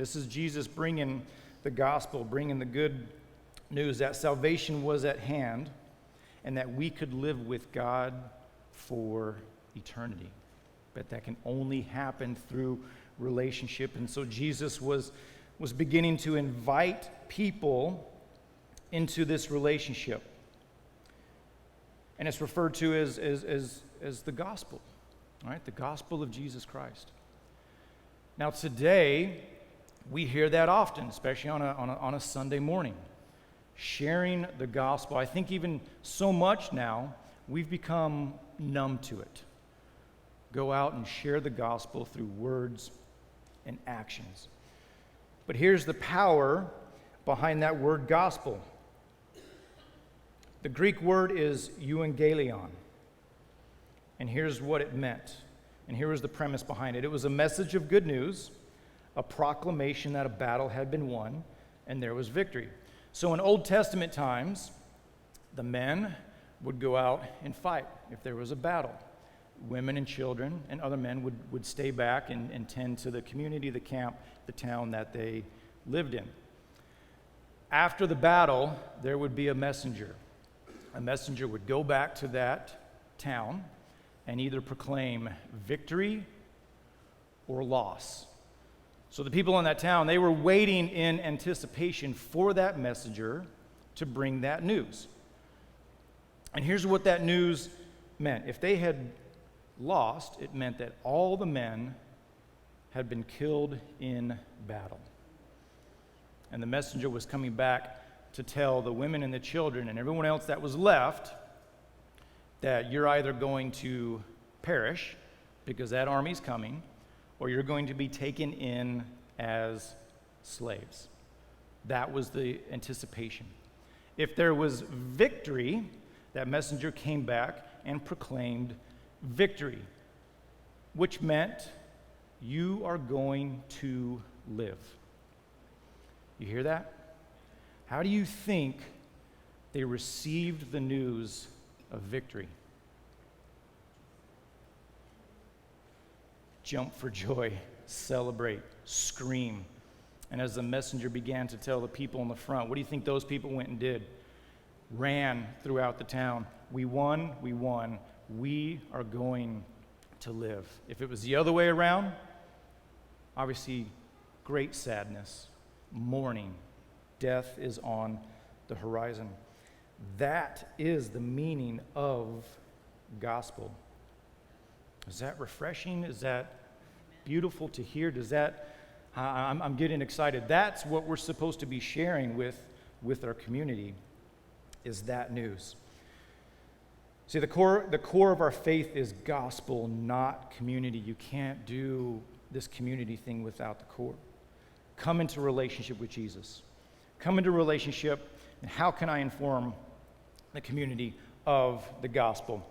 This is Jesus bringing the gospel, bringing the good news that salvation was at hand and that we could live with God for eternity. But that can only happen through relationship. And so Jesus was beginning to invite people into this relationship. And it's referred to as the gospel, right? The gospel of Jesus Christ. Now today, we hear that often, especially on a Sunday morning. Sharing the gospel. I think even so much now, we've become numb to it. Go out and share the gospel through words and actions. But here's the power behind that word gospel. The Greek word is euangelion. And here's what it meant. And here was the premise behind it. It was a message of good news, a proclamation that a battle had been won, and there was victory. So in Old Testament times, the men would go out and fight if there was a battle. Women and children and other men would stay back and tend to the community, the camp, the town that they lived in. After the battle, there would be a messenger. A messenger would go back to that town and either proclaim victory or loss. So the people in that town, they were waiting in anticipation for that messenger to bring that news. And here's what that news meant. If they had lost, it meant that all the men had been killed in battle. And the messenger was coming back to tell the women and the children and everyone else that was left that you're either going to perish because that army's coming, or you're going to be taken in as slaves. That was the anticipation. If there was victory, that messenger came back and proclaimed victory, which meant you are going to live. You hear that? How do you think they received the news of victory? Jump for joy, celebrate, scream. And as the messenger began to tell the people in the front, what do you think those people went and did? Ran throughout the town. We won, we won. We are going to live. If it was the other way around, obviously great sadness, mourning, death is on the horizon. That is the meaning of gospel. Is that refreshing? Is that beautiful to hear? Does that, I'm getting excited. That's what we're supposed to be sharing with our community, is that news. See, the core of our faith is gospel, not community. You can't do this community thing without the core. Come into relationship with Jesus. Come into relationship, and how can I inform the community of the gospel?